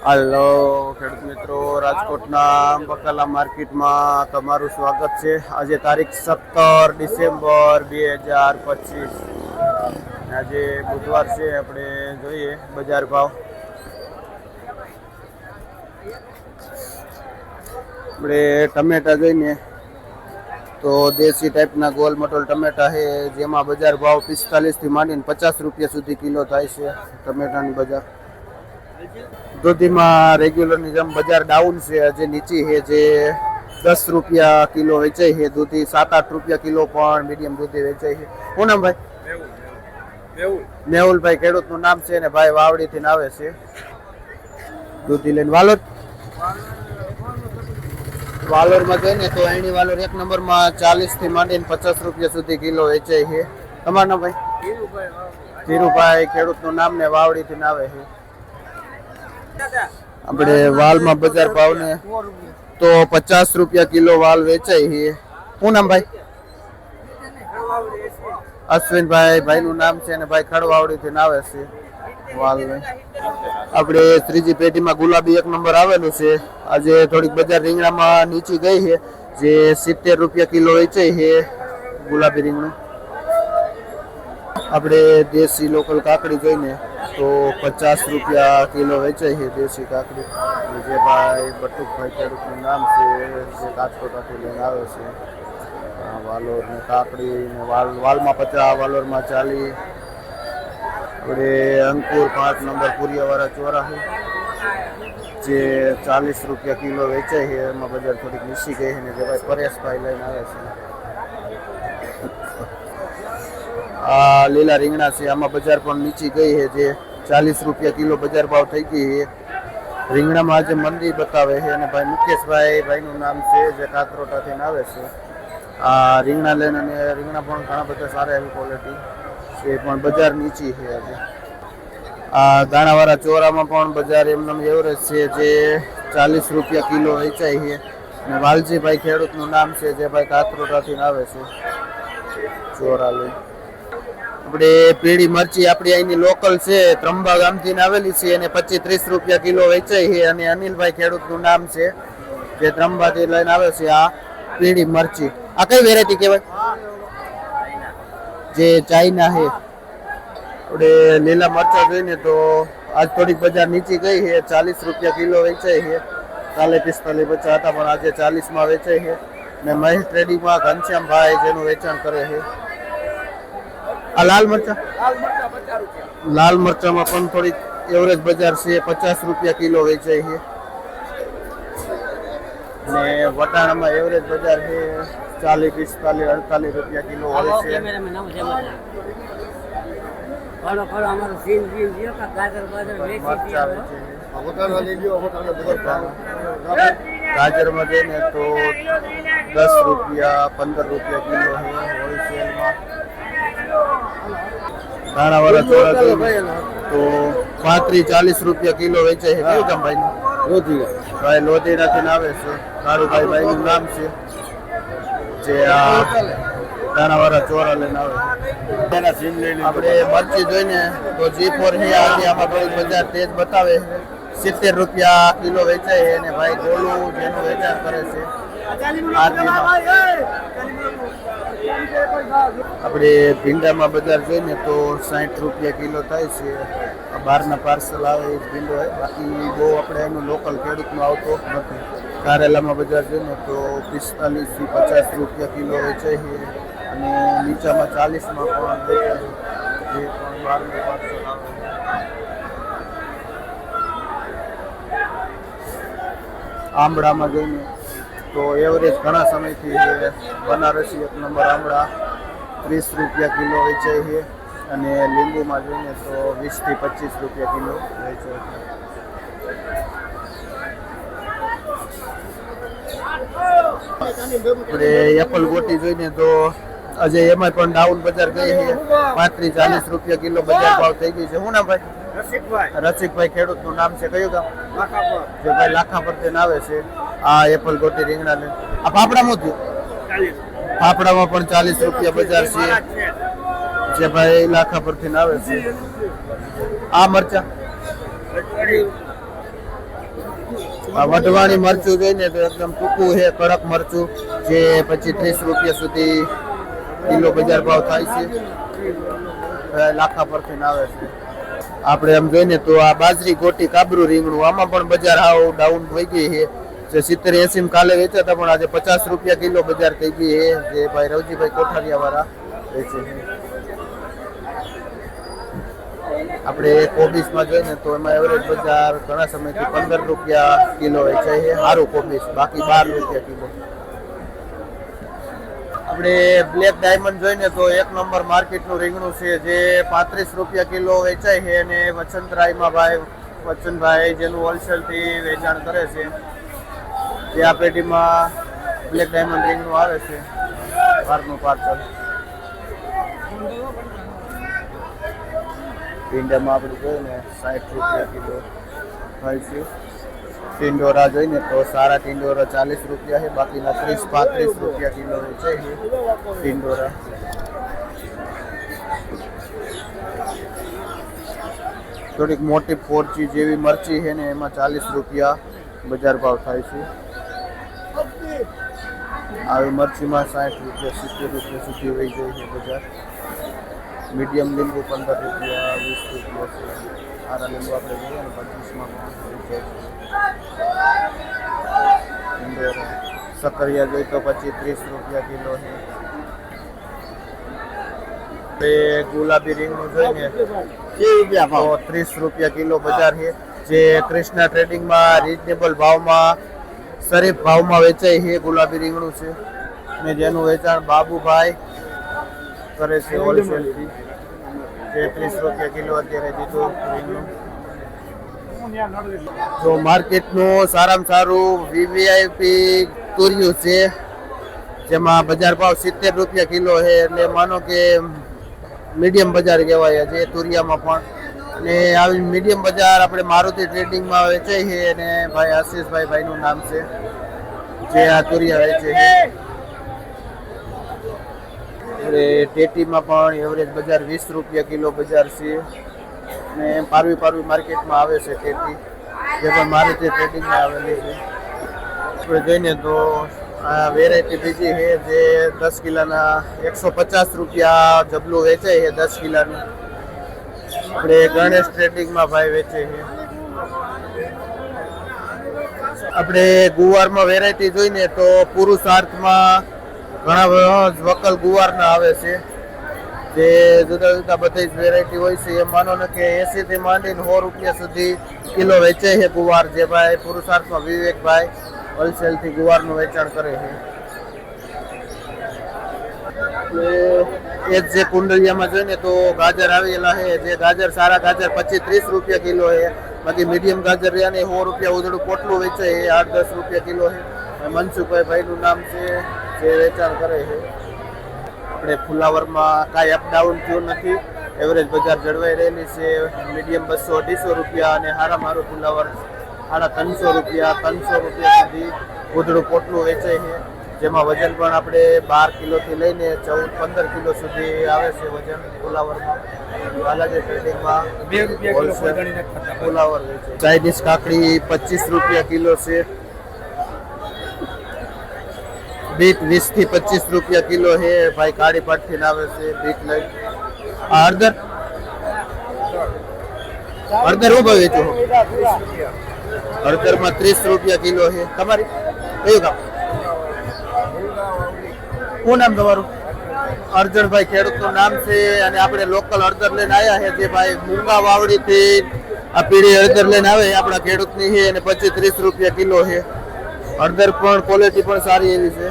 હાલો ખેડૂત મિત્રો, રાજકોટના બકાલા માર્કેટમાં તમારું સ્વાગત છે। આજે તારીખ 17 ડિસેમ્બર 2025, આજે બુધવાર છે। આપણે જોઈએ બજાર ભાવ। આપણે ટમેટા જોઈને તો દેશી ટાઈપના ગોલ મટોલ ટમેટા છે, જેમાં બજાર ભાવ 45 થી માંડીને 50 રૂપિયા સુધી કિલો થાય છે ટમેટાની બજાર। દૂધીમાં રેગ્યુલરની જેમ બજાર ડાઉન છે, આજે નીચી છે, જે 10 રૂપિયા કિલો વેચાય છે। દૂધી 7-8 રૂપિયા કિલો પણ મીડિયમ દૂધી વેચાય છે। શું નામ ભાઈ? મેહુલભાઈ, ખેડૂતનું નામ છે ને ભાઈ વાવડીથી આવે છે દૂધી લઈને। વાલોરમાં જઈને તો એની વાલોર 1 નંબરમાં 40 થી માંડીને 50 રૂપિયા સુધી કિલો વેચાય છે। તમારું નામ ભાઈ? ધીરુભાઈ, ખેડૂતનું નામ ને વાવડીથી આવે છે। આપણે વાલમાં બજાર ભાવને તો 50 રૂપિયા કિલો વાલ વેચાય છે। શું નામ ભાઈ? અશ્વિનભાઈ, ભાઈનું નામ છે ને ભાઈ ખડવાવડીથી આવે છે વાલ ને। આપણે ત્રીજી પેઢીમાં ગુલાબી 1 નંબર આવેલું છે। આજે થોડીક બજાર રીંગણામાં નીચી ગઈ છે, જે 70 રૂપિયા કિલો વેચાય છે ગુલાબી રીંગણું। આપણે દેશી લોકલ કાકડી જોઈને તો 50 રૂપિયા કિલો વેચાય છે દેશી કાકડી। જે ભાઈ બટુકભાઈ ખેડૂતનું નામ છે, જે રાજકોટથી લઈને આવે છે વાલોર ને કાકડી ને વાલમાં 50, વાલોરમાં 40। આપણે અંકુર 5 નંબર પુરિયાવાળા ચોરા છે, જે 40 રૂપિયા કિલો વેચાય છે। એમાં બજાર થોડીક નીચી ગઈ છે ને જે ભાઈ પરેશભાઈ લઈને આવે છે। આ લીલા રીંગણા છે, આમાં બજાર પણ નીચી ગઈ છે, જે 40 રૂપિયા કિલો બજાર ભાવ થઈ ગઈ છે। રીંગણામાં આજે મંદી બતાવે છે અને ભાઈ મુકેશભાઈ, ભાઈનું નામ છે, જે કાકરોટાથી આવે છે। આ રીંગણા લઈને અને રીંગણા પણ ઘણા બધા સારા એવી ક્વોલિટી છે, પણ બજાર નીચી છે આજે। આ દાણાવાળા ચોરામાં પણ બજાર એમનેમ એવરેજ છે, જે 40 રૂપિયા કિલો વેચાય છે। અને વાલજીભાઈ ખેડૂતનું નામ છે, જે ભાઈ કાકરોટાથી આવે છે ચોરા લઈ। આપણે પીળી મરચી આપણી અહીંની લોકલ છે, ત્રંબા ગામથી આવેલી છે, અને 25-30 રૂપિયા કિલો વેચાય છે। અને અનિલભાઈ ખેડૂતનું નામ છે, જે ત્રંબાથી લઈને આવે છે આ પીળી મરચી। આ કઈ વેરાયટી કહેવાય? જે ચાઇના છે। આપણે લીલા મરચા જોઈને તો આજ થોડીક બજાર નીચી ગઈ છે, 40 રૂપિયા કિલો વેચાય છે। કાલે 45-50 હતા, પણ આજે 40માં વેચાય છે। ને મહેશ ટ્રેડિંગમાં ઘનશ્યામભાઈ જેનું વેચાણ કરે છે। આ લાલ મરચા, લાલ મરચામાં પણ થોડીક એવરેજ બજાર છે, 50 રૂપિયા કિલો વેચાય છે। અને વટાણામાં એવરેજ બજાર છે 40-45-48 રૂપિયા કિલો હોય છે। ગાજરમાં જઈને તો 10 રૂપિયા 15 રૂપિયા કિલો છે હોલસેલમાં। દાણાવાળા ચોળા તો 35-40 રૂપિયા કિલો વેચાય છે। કયું કામ ભાઈ? ભાઈ લોધીનાથી આવે છે, કાળુભાઈ ભાઈનું નામ છે, જે આ દાણાવાળા ચોરા લઈને આવે છે। આપણે મરચી જોઈને તો G4 છે, આજે આમાં થોડીક બજાર તેજ બતાવે છે, 70 રૂપિયા કિલો વેચાય છે। અને ભાઈ ગોલું જેનું વેચાણ કરે છે। આપણે ભીંડામાં બજાર જોઈને તો 60 રૂપિયા કિલો થાય છે। બહારના પાર્સલ આવે એ ભીંડો હોય, બાકી બહુ આપણે એનું લોકલ ખેડૂતનું આવતો નથી। કારેલામાં બજાર જોઈને તો 45-50 રૂપિયા કિલો વેચાય છે। અને નીચામાં 40માં પણ વેચાય છે, જે પણ બહારનું પાર્સલ આવે। આંબળામાં જોઈને તો એવરેજ ઘણા સમયથી બનારસી 1 નંબર આંબળા 30 રૂપિયા કિલો વેચાય છે। અને લીંબુમાં જોઈએ તો 20-25 રૂપિયા કિલો વેચાય છે। આપણે એપલ ગોટી જોઈને તો આજે એમાં પણ ડાઉન બજાર ગઈ છે, 35-40 રૂપિયા કિલો બજાર ભાવ થઈ ગઈ છે। શું નામ ભાઈ? રસિકભાઈ, ખેડૂતનું નામ છે, કયું ગામ? જે ભાઈ લાખા પરથી આવે છે આ એપલ ગોટી રીંગણા ને। આ ફાફડામાં થયું, ફાફડામાં પણ 40 રૂપિયા બજાર છે, જે ભાઈ લાખા પરથી આવે છે। આ મરચા આ વઢવાણી મરચું જોઈને તો એકદમ ટૂંકું છે, કડક મરચું, જે 25-30 રૂપિયા સુધી કિલો બજાર ભાવ થાય છે, લાખા પરથી આવે છે. આપણે એમ જોઈને તો આ બાજરી ગોટી કાબરું રીંગણું, આમાં પણ બજાર હાવ ડાઉન થઈ ગઈ છે. જે 70-80 કાલે વેચાતા પણ આજે 50 રૂપિયા કિલો બજાર થઈ ગઈ છે, જે ભાઈ રવજીભાઈ કોઠારિયા વાળા વેચે છે. આપણે કોબીસમાં જોઈએ તો એમાં એવરેજ બજાર ઘણા સમયથી 15 રૂપિયા કિલો વેચાય છે, સારું કોબીસ, બાકી 12 રૂપિયા કિલો. આપણે બ્લેક ડાયમંડ જોઈને તો એક નંબર માર્કેટનું રીંગણું છે, જે 35 રૂપિયા કિલો વેચાય છે. અને વચનરાયમાં વચનભાઈ જેનું હોલસેલથી વેચાણ કરે છે, જે આ પેટીમાં બ્લેક ડાયમંડ રીંગણું આવે છે, બહારનું પાર્સલ. ભીંડામાં આપણે જોઈએ ને 60 રૂપિયા કિલો થાય છે. ટિંડોરા જોઈને તો સારા ટિંડોરા 40 રૂપિયા છે, બાકીના 30-35 રૂપિયા કિલો છે ટિંડોરા. થોડીક મોટી પોરચી જેવી મરચી છે ને એમાં 40 રૂપિયા બજાર ભાવ થાય છે. આવી મરચીમાં 60 રૂપિયા 70 રૂપિયા સુધી વહી જાય છે બજાર. મીડિયમ લીંબુ 15 રૂપિયા 20 રૂપિયા છે. આરા લીંબુ આપણે જોઈએ ને 25માં સકરિયા જોઈએ તો 25-30 રૂપિયા કિલો છે. ગુલાબી રીંગણું જોઈને તો 30 રૂપિયા કિલો બજાર છે, જે કૃષ્ણા ટ્રેડિંગમાં રીઝનેબલ ભાવમાં શરીફ ભાવમાં વેચાય છે. ગુલાબી રીંગણું છે ને જેનું વેચાણ બાબુભાઈ કરે છે હોલસેલથી, જે 30 રૂપિયા કિલો અત્યારે દીધું રીંગણું. તો માર્કેટનું સારામાં સારું વીવીઆઈપી તુરિયું છે, જેમાં બજાર ભાવ 70 રૂપિયા કિલો છે. એટલે માનો કે મીડિયમ બજાર કહેવાય જે તુરિયામાં પણ. અને આવી મીડિયમ બજાર આપણે મારુતિ ટ્રેડિંગમાં વેચાય છે, અને ભાઈ આશીષભાઈ ભાઈનું નામ છે, જે આ તુરિયા વેચે છે. ટેટીમાં પણ એવરેજ બજાર 20 રૂપિયા કિલો બજાર છે. ને પારવી માર્કેટમાં આવે છે ટેટી, જે પણ મારુતિ ટ્રેડિંગમાં આવેલી છે. આપણે જોઈને તો આ વેરાયટી બીજી છે, જે 10 કિલોના 150 રૂપિયા જબલું વેચાય છે 10 કિલોનું. આપણે ગણેશ ટ્રેડિંગમાં ભાઈ વેચે છે. આપણે ગુવારમાં વેરાયટી જોઈને તો પુરુષાર્થમાં ઘણા વકલ ગુવારના આવે છે, જે જુદા જુદા બધી જ વેરાયટી હોય છે. એ માનો ને કે 80 થી માંડીને 100 રૂપિયા સુધી કિલો વેચાય છે ગુવાર, જે ભાઈ પુરુષાર્થમાં વિવેકભાઈ હોલસેલથી ગુવારનું વેચાણ કરે છે. એ જ જે કુંડલિયામાં જોઈને તો ગાજર આવેલા છે, જે ગાજર સારા ગાજર 25-30 રૂપિયા કિલો છે. બાકી મીડિયમ ગાજર રહ્યા ને 100 રૂપિયા ઉધડું પોટલું વેચાય છે, 8-10 રૂપિયા કિલો છે. મનસુખભાઈ ભાઈનું નામ છે, જે વેચાણ કરે છે. આપણે ફુલાવરમાં કાંઈ અપડાઉન થયું નથી, એવરેજ બજાર જળવાઈ રહેલી છે. મીડિયમ 200-250 રૂપિયા અને હારામાં ફુલાવર 350 રૂપિયા 300 રૂપિયા સુધી ઉધડું પોટલું વેચાય છે, જેમાં વજન પણ આપણે 12 કિલોથી લઈને 14-15 કિલો સુધી આવે છે વજન ફુલાવરમાં. બાલાજી ટ્રેડિંગમાં ફુલાવર વેચે. ચાઇનીઝ કાકડી 25 રૂપિયા કિલો છે. બીટ 20 થી 25 રૂપિયા કિલો છે, ભાઈ કાળી પાટથી આવે છે બીટ લઈ. આ હળદર શું ભાવ વેચો? હળદરમાં 30 રૂપિયા કિલો છે. તમારી કયું કામ? શું નામ તમારું? અર્જણભાઈ ખેડૂતનું નામ છે. અને આપણે લોકલ હળદર લઈને આવ્યા છે, જે ભાઈ મૂંગા વાવડીથી આ પીળી હળદર લઈને આવે આપણા ખેડૂતની છે, અને 25-30 રૂપિયા કિલો છે. હળદર પણ ક્વોલિટી પણ સારી એવી છે.